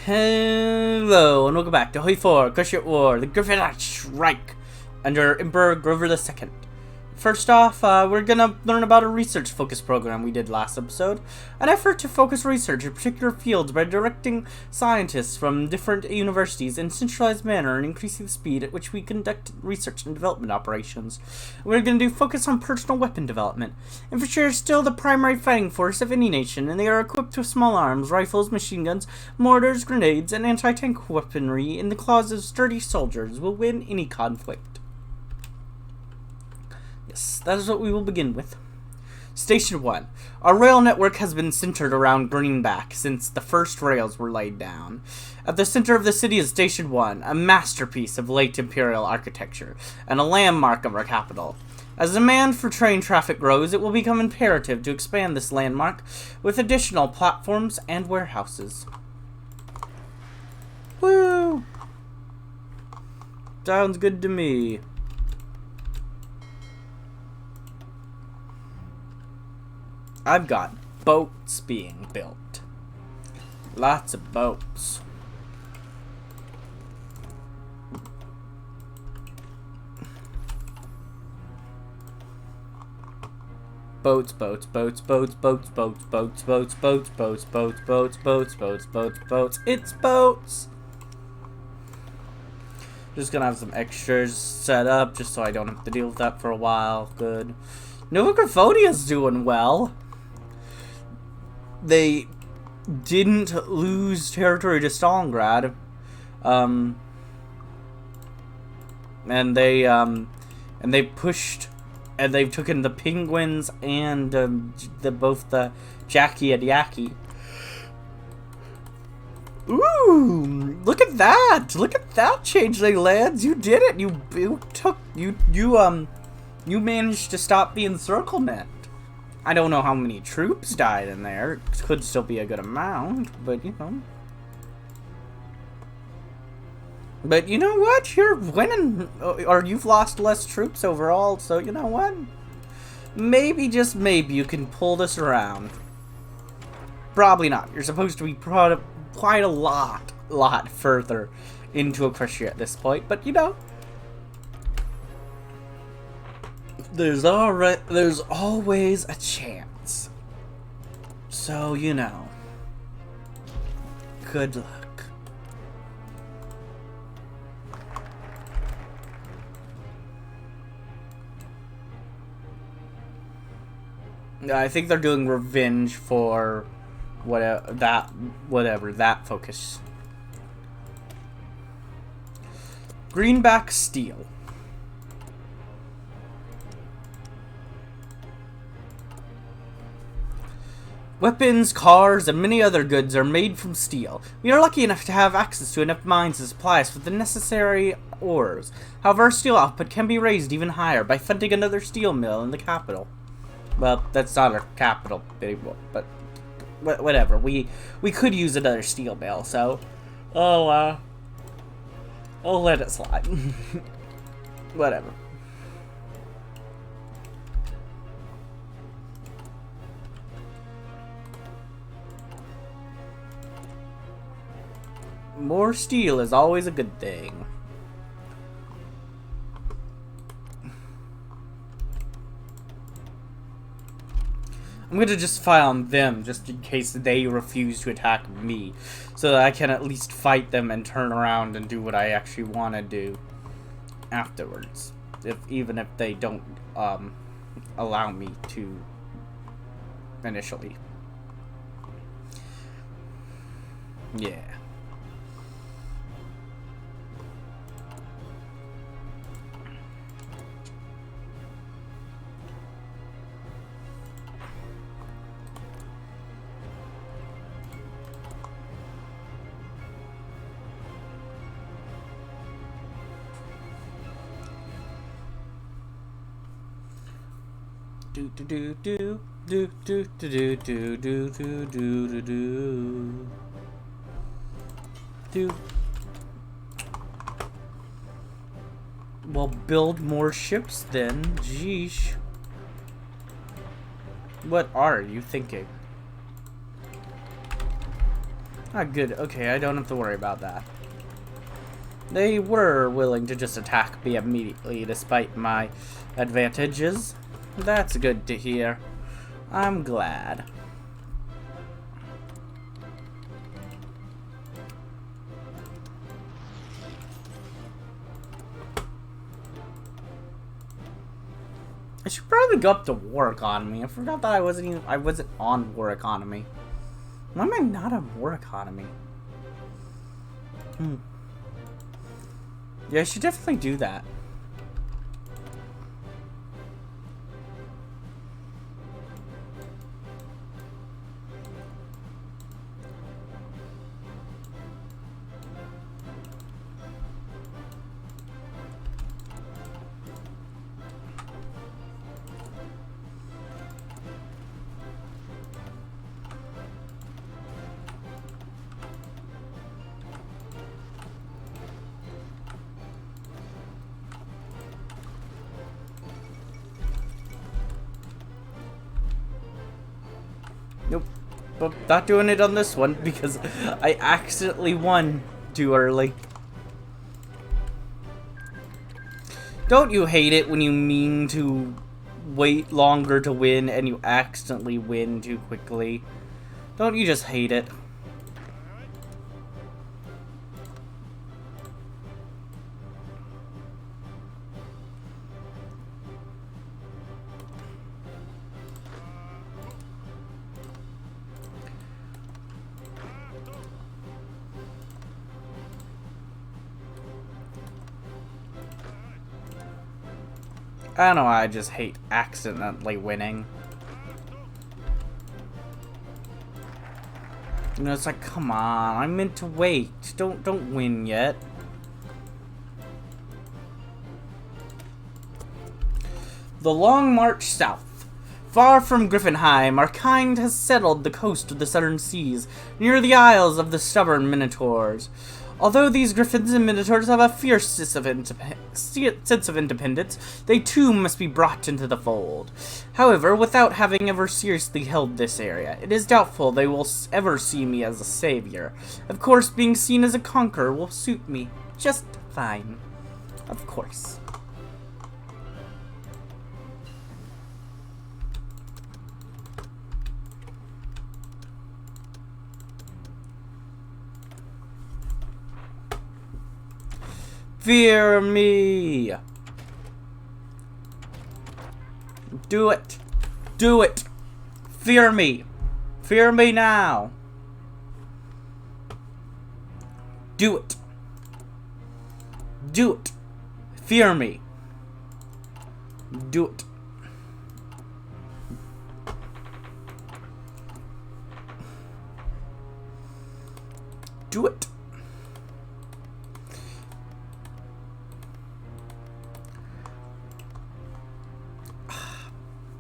Hello, and welcome back to Hoi 4, Equestria War, the Griffonisches Reich, under Emperor Grover II. First off, we're gonna learn about a research-focused program we did last episode. An effort to focus research in particular fields by directing scientists from different universities in a centralized manner and increasing the speed at which we conduct research and development operations. We're gonna focus on personal weapon development. Infantry are still the primary fighting force of any nation, and they are equipped with small arms, rifles, machine guns, mortars, grenades, and anti-tank weaponry in the claws of sturdy soldiers will win any conflict. Yes, that is what we will begin with. Station 1. Our rail network has been centered around Greenback since the first rails were laid down. At the center of the city is Station 1, a masterpiece of late imperial architecture, and a landmark of our capital. As demand for train traffic grows, it will become imperative to expand this landmark with additional platforms and warehouses. Woo! Sounds good to me. I've got boats being built. Lots of boats. Boats, boats, boats, boats, boats, boats, boats, boats, boats, boats, boats, boats, boats, boats, boats, boats. It's boats! Just gonna have some extras set up just so I don't have to deal with that for a while. Good. Nova Griffonia's doing well. They didn't lose territory to Stalingrad, and they pushed, and they've taken the Penguins and both the Jackie and Yaki. Ooh! Look at that! Look at that, Changeling Lands! You did it! You managed to stop the encirclement. I don't know how many troops died in there. It could still be a good amount, but you know. But you know what? You're winning, or you've lost less troops overall, so you know what? Maybe, just maybe, you can pull this around. Probably not. You're supposed to be quite a lot further into Equestria at this point, but you know. There's always a chance. So, you know. Good luck. I think they're doing revenge for whatever that focus. Greenback steel. Weapons, cars, and many other goods are made from steel. We are lucky enough to have access to enough mines to supply us with the necessary ores. However, our steel output can be raised even higher by funding another steel mill in the capital. Well, that's not our capital anymore, but whatever. We could use another steel mill, so I'll let it slide. Whatever. More steel is always a good thing. I'm gonna just fire on them just in case they refuse to attack me, so that I can at least fight them and turn around and do what I actually want to do afterwards. Even if they don't allow me to initially. Yeah. Do do do do do do do do do do do do do. Well, build more ships then. Jeesh. What are you thinking? Ah, good. Okay, I don't have to worry about that. They were willing to just attack me immediately, despite my advantages. That's good to hear. I'm glad. I should probably go up to war economy. I forgot that I wasn't on war economy. Why am I not on war economy? Yeah, I should definitely do that. Nope. But not doing it on this one because I accidentally won too early. Don't you hate it when you mean to wait longer to win and you accidentally win too quickly? Don't you just hate it? I don't know, I just hate accidentally winning. You know, it's like, come on, I meant to wait. Don't win yet. The long march south. Far from Griffonheim, our kind has settled the coast of the southern seas, near the isles of the stubborn minotaurs. Although these griffins and minotaurs have a fierce sense of independence, they too must be brought into the fold. However, without having ever seriously held this area, it is doubtful they will ever see me as a savior. Of course, being seen as a conqueror will suit me just fine. Of course. Fear me! Do it! Do it! Fear me! Fear me now! Do it! Do it! Fear me! Do it! Do it!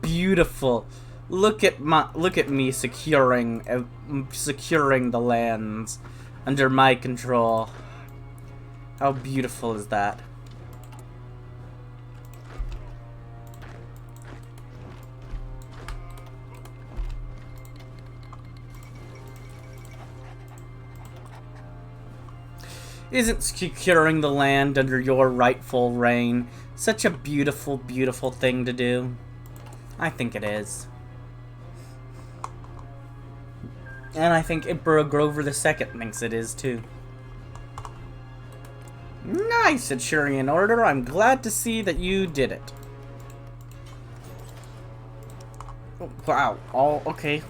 Beautiful. Look at me securing the lands under my control. How beautiful is that? Isn't securing the land under your rightful reign such a beautiful, beautiful thing to do? I think it is. And I think Emperor Grover II thinks it is too. Nice, Eturian Order. I'm glad to see that you did it. Oh, wow. Oh, okay.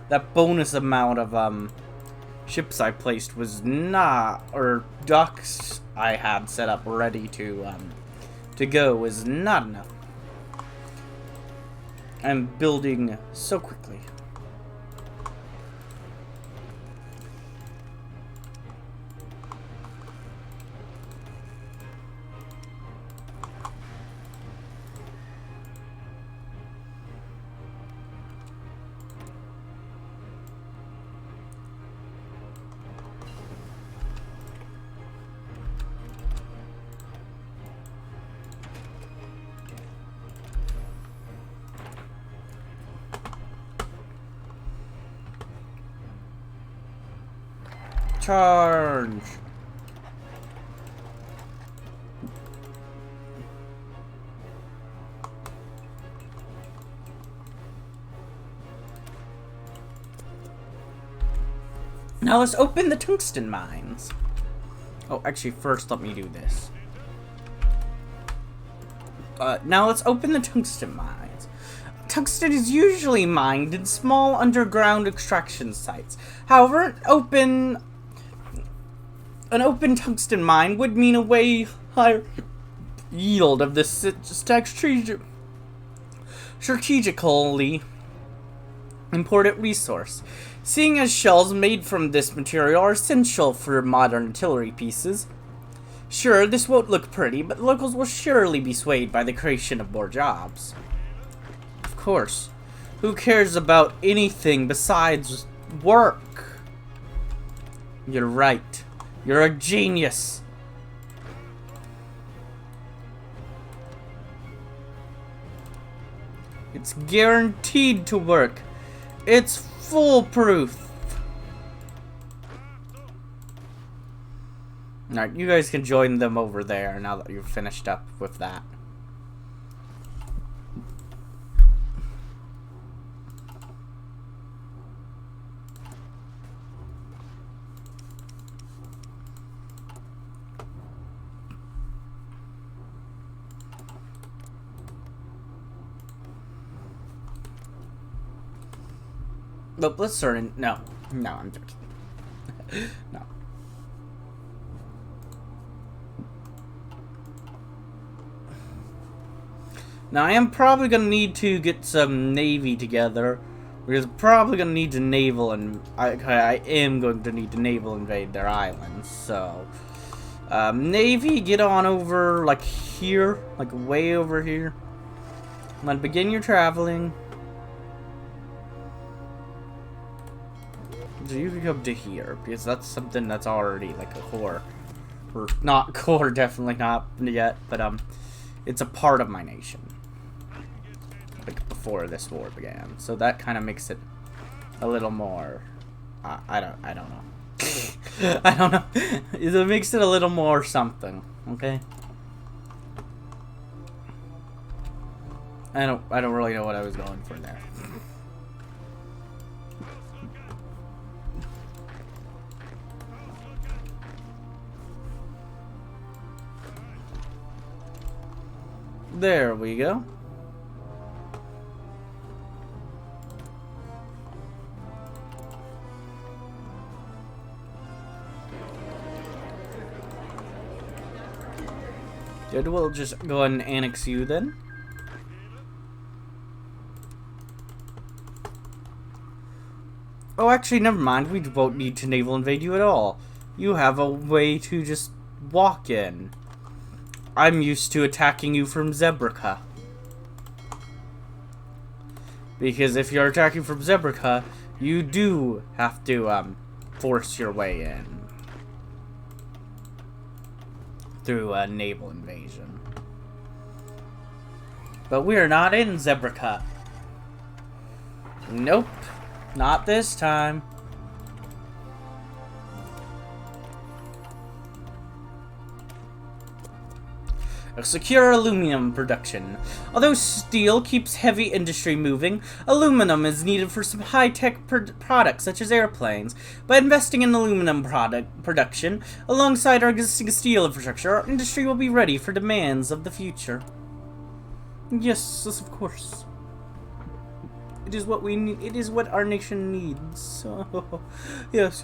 That bonus amount of ships I placed was not, or docks I had set up ready to go was not enough. I'm building so quickly. Charge! Now let's open the tungsten mines. Oh, actually, first let me do this. Now let's open the tungsten mines. Tungsten is usually mined in small underground extraction sites. However, an open tungsten mine would mean a way higher yield of this strategically important resource. Seeing as shells made from this material are essential for modern artillery pieces. Sure, this won't look pretty, but locals will surely be swayed by the creation of more jobs. Of course. Who cares about anything besides work? You're right. You're a genius. It's guaranteed to work. It's foolproof. Alright, you guys can join them over there now that you've finished up with that. But let's start in. No, I'm joking. No. Now, I am probably going to need to get some navy together. Because I'm probably going to need to naval and I am going to need to naval invade their islands. So, navy, get on over like here, like way over here. And then begin your traveling. So you can come to here because that's something that's already like a core, or not core, definitely not yet, but it's a part of my nation. Like before this war began, so that kind of makes it a little more. I don't know. I don't know. It makes it a little more something. Okay. I don't really know what I was going for there. There we go. Good, we'll just go ahead and annex you then. Oh, actually, never mind. We won't need to naval invade you at all. You have a way to just walk in. I'm used to attacking you from Zebrica. Because if you're attacking from Zebrica, you do have to force your way in. Through a naval invasion. But we're not in Zebrica. Nope. Not this time. A secure aluminum production. Although steel keeps heavy industry moving, aluminum is needed for some high-tech products such as airplanes. By investing in aluminum production, alongside our existing steel infrastructure, our industry will be ready for demands of the future. Yes, of course. It is what we need. It is what our nation needs. Yes.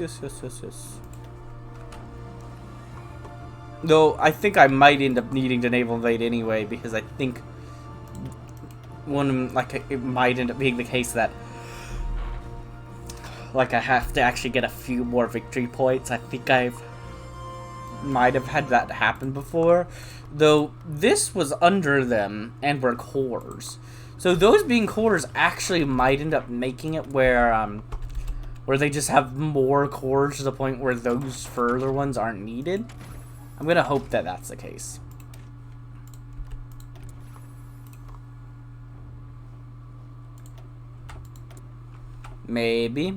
Though, I think I might end up needing to naval invade anyway, because I think it might end up being the case that, like, I have to actually get a few more victory points. I think might have had that happen before. Though, this was under them, and were cores. So, those being cores actually might end up making it where they just have more cores to the point where those further ones aren't needed. I'm gonna hope that that's the case. Maybe.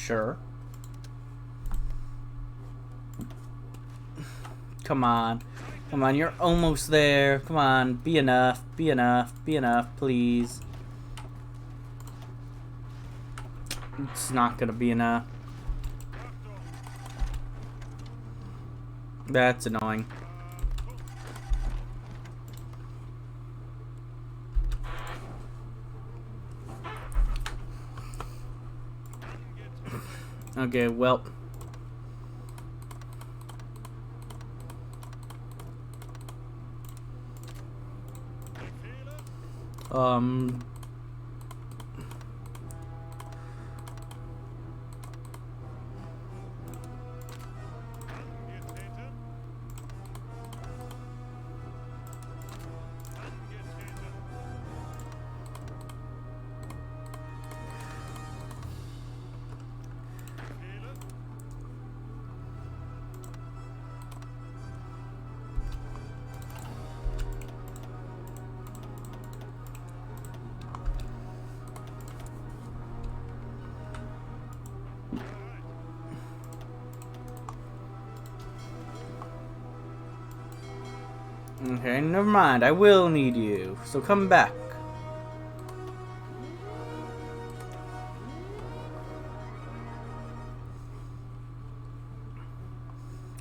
sure. Come on. Come on, you're almost there. Come on, be enough, be enough, be enough, please. It's not gonna be enough. That's annoying. Okay, well. Okay, never mind. I will need you. So come back.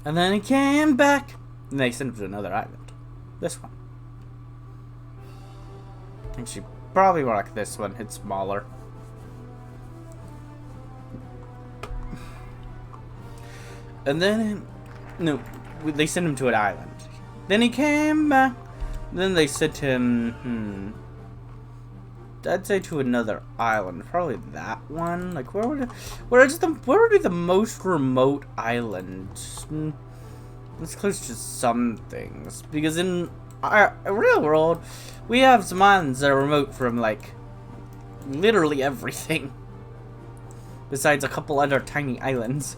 And then he came back. And they sent him to another island. This one. Actually, probably more like this one. It's smaller. And then... No, they sent him to an island. Then he came back. Then they sent him, I'd say to another island. Probably that one. Like, where would be the most remote island? It's close to some things. Because in our real world, we have some islands that are remote from, like, literally everything. Besides a couple other tiny islands.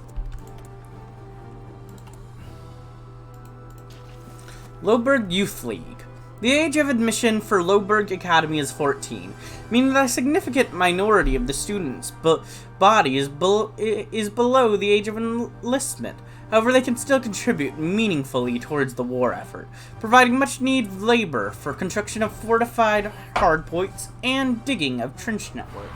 Loughburg Youth League. The age of admission for Loughburg Academy is 14, meaning that a significant minority of the students' body is below the age of enlistment. However, they can still contribute meaningfully towards the war effort, providing much-needed labor for construction of fortified hardpoints and digging of trench networks.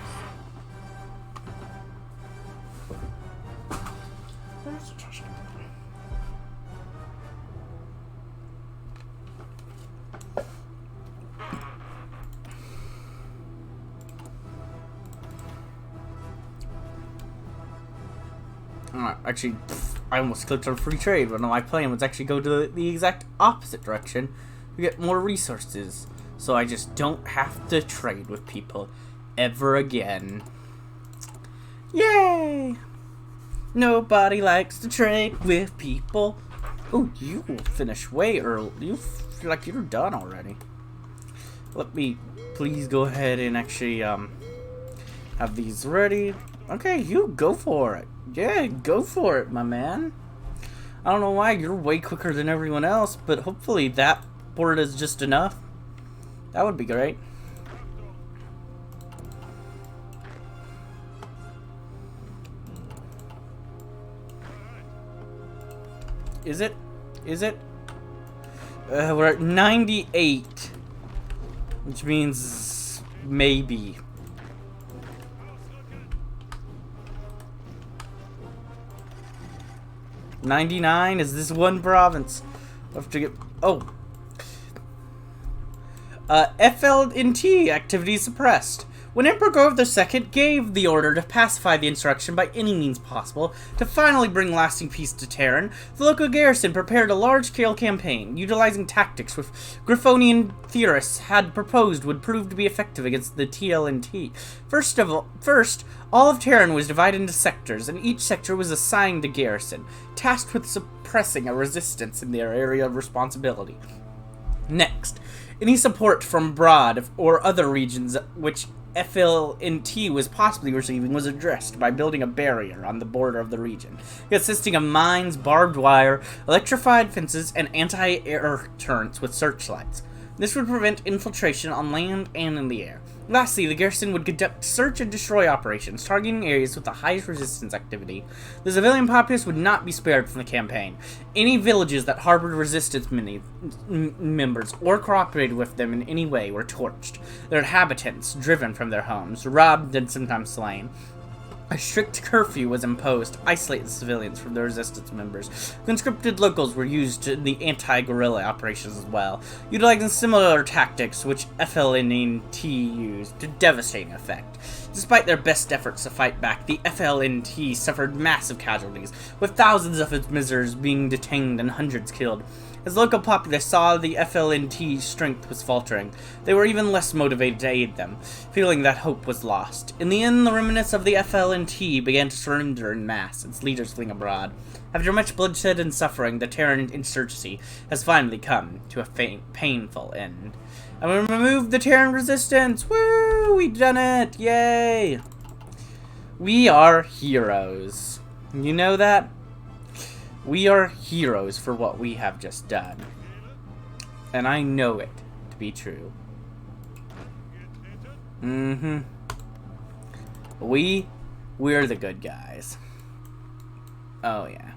Actually, I almost clicked on free trade when my plan was actually go to the exact opposite direction to get more resources. So I just don't have to trade with people ever again. Yay! Nobody likes to trade with people. Oh, you finished way early. You feel like you're done already. Let me please go ahead and actually have these ready. Okay, you go for it. Yeah, go for it, my man. I don't know why you're way quicker than everyone else, but hopefully that board is just enough. That would be great. Is it? Is it? We're at 98, which means maybe. 99 is this one province. I have to get. Oh. FLNT activity suppressed. When Emperor Grove II gave the order to pacify the insurrection by any means possible to finally bring lasting peace to Terran, the local garrison prepared a large-scale campaign, utilizing tactics which Griffonian theorists had proposed would prove to be effective against the TLNT. First, all of Terran was divided into sectors, and each sector was assigned a garrison, tasked with suppressing a resistance in their area of responsibility. Next, any support from Broad or other regions which FLNT was possibly receiving was addressed by building a barrier on the border of the region, consisting of mines, barbed wire, electrified fences, and anti-air turrets with searchlights. This would prevent infiltration on land and in the air. Lastly, the garrison would conduct search and destroy operations, targeting areas with the highest resistance activity. The civilian populace would not be spared from the campaign. Any villages that harbored resistance members or cooperated with them in any way were torched, their inhabitants driven from their homes, robbed and sometimes slain. A strict curfew was imposed to isolate the civilians from the resistance members. Conscripted locals were used in the anti-guerrilla operations as well, utilizing similar tactics which FLNT used to devastating effect. Despite their best efforts to fight back, the FLNT suffered massive casualties, with thousands of its members being detained and hundreds killed. As local populace saw the FLNT's strength was faltering, they were even less motivated to aid them, feeling that hope was lost. In the end, the remnants of the FLNT began to surrender en masse, its leaders fleeing abroad. After much bloodshed and suffering, the Terran insurgency has finally come to a painful end. And we removed the Terran resistance! Woo! We done it! Yay! We are heroes. You know that? We are heroes for what we have just done. And I know it to be true. We're the good guys. Oh yeah.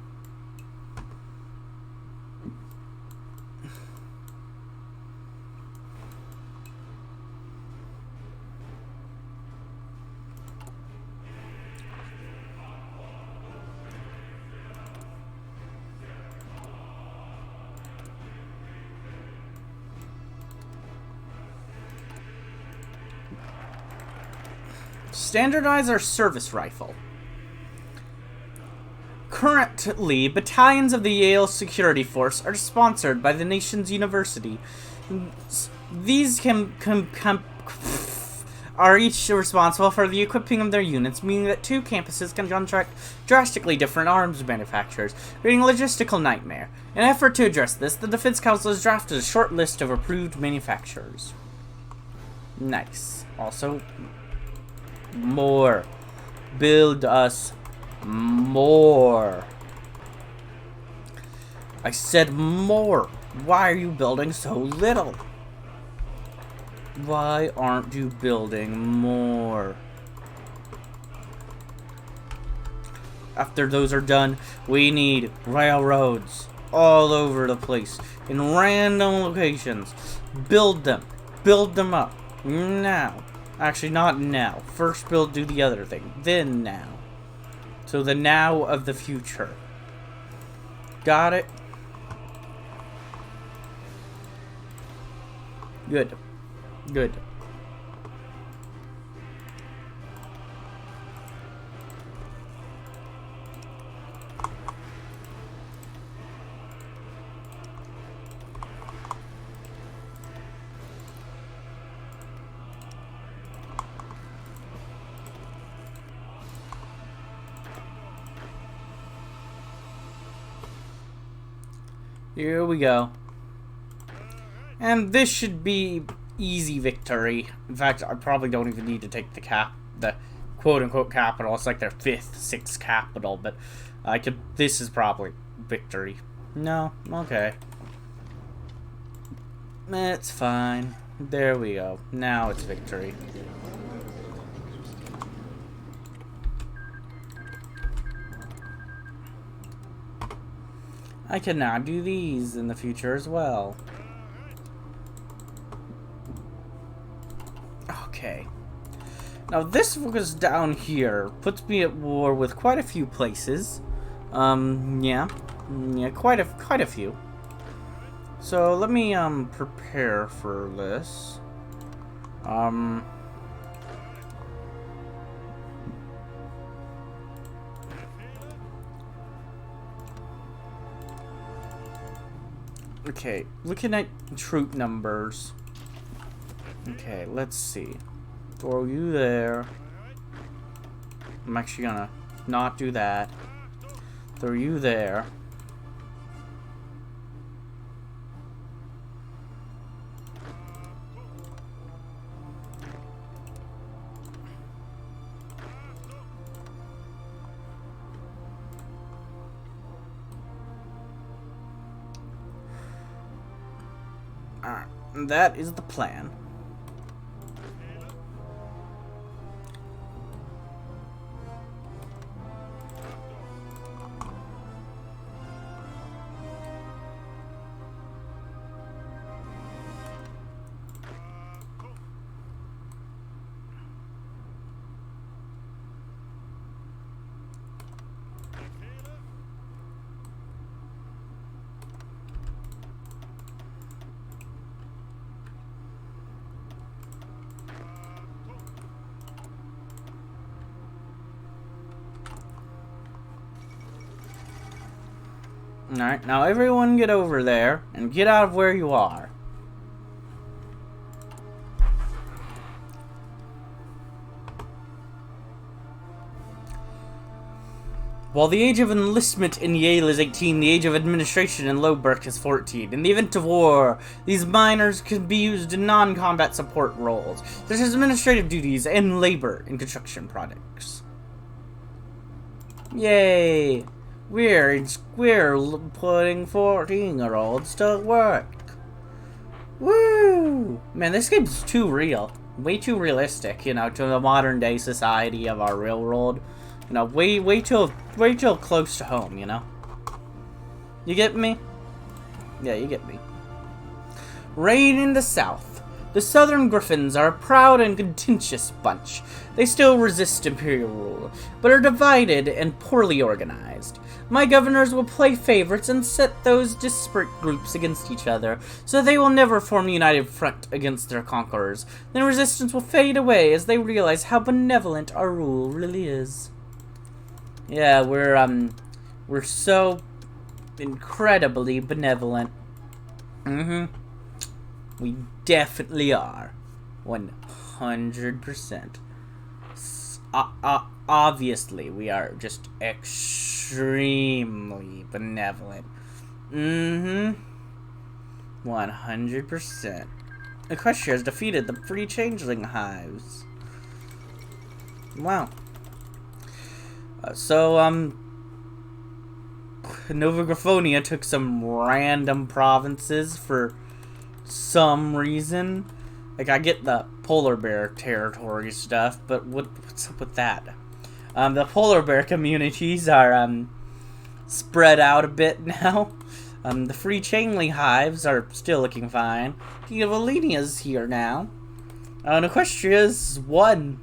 Standardize our service rifle. Currently, battalions of the Yale Security Force are sponsored by the nation's university. These are each responsible for the equipping of their units, meaning that two campuses can contract drastically different arms manufacturers, creating a logistical nightmare. In an effort to address this, the Defense Council has drafted a short list of approved manufacturers. Nice. Also, more. Build us more. I said more. Why are you building so little? Why aren't you building more? After those are done, we need railroads all over the place in random locations. Build them. Build them up. Now. Actually, not now. First do the other thing. Then now. So the now of the future. Got it? Good. Good. Here we go. And this should be easy victory. In fact, I probably don't even need to take the quote-unquote capital. It's like their 5th, 6th capital, but this is probably victory. No? Okay. It's fine. There we go. Now it's victory. I can now do these in the future as well. Okay. Now this focus down here puts me at war with quite a few places. Yeah, quite a few. So let me prepare for this. Okay, looking at troop numbers. Okay, let's see. Throw you there. I'm actually gonna not do that. Throw you there. Alright, that is the plan. Alright, now everyone get over there and get out of where you are. While the age of enlistment in Yale is 18, the age of administration in Loughborough is 14. In the event of war, these minors can be used in non-combat support roles, such as administrative duties and labor in construction projects. Yay! We're putting 14-year-olds to work. Woo! Man, this game's too real. Way too realistic, you know, to the modern day society of our real world. You know, way too close to home, you know? You get me? Yeah, you get me. Reign in the South. The Southern Griffins are a proud and contentious bunch. They still resist Imperial rule, but are divided and poorly organized. My governors will play favorites and set those disparate groups against each other, so they will never form a united front against their conquerors. Then resistance will fade away as they realize how benevolent our rule really is. Yeah, we're so incredibly benevolent. We definitely are. 100%. Obviously, we are just extremely benevolent. 100%. Equestria has defeated the free changeling hives. Wow. Nova Griffonia took some random provinces for some reason. Like, I get the polar bear territory stuff, but what's up with that? The polar bear communities are, spread out a bit now. The free changeling hives are still looking fine. King of Alenia's here now. And Equestria's won.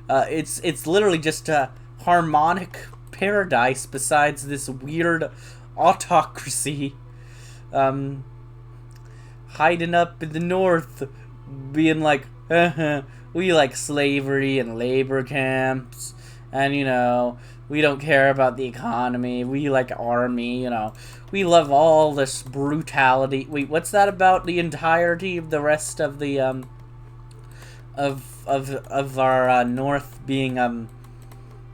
It's literally just a harmonic paradise besides this weird autocracy hiding up in the north, being like, we like slavery and labor camps, and you know, we don't care about the economy, we like army, you know, we love all this brutality. Wait, what's that about the entirety of the rest of the of our north being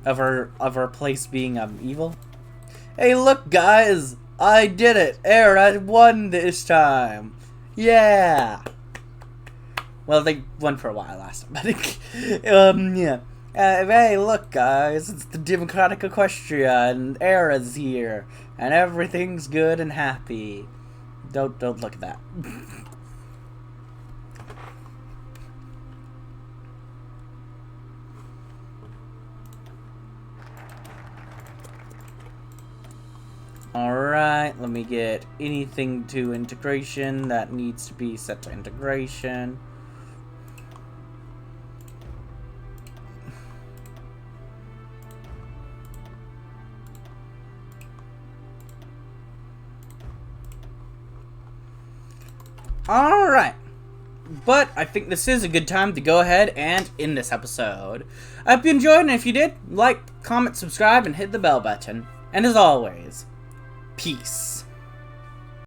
of our place being evil? Hey, look, guys! I did it! I won this time! Yeah! Well, they won for a while last time, but yeah. Hey, look, guys! It's the Democratic Equestria, and Era's here, and everything's good and happy. Don't look at that. Alright, let me get anything to integration that needs to be set to integration. Alright, but I think this is a good time to go ahead and end this episode. I hope you enjoyed, and if you did, like, comment, subscribe, and hit the bell button. And as always, peace.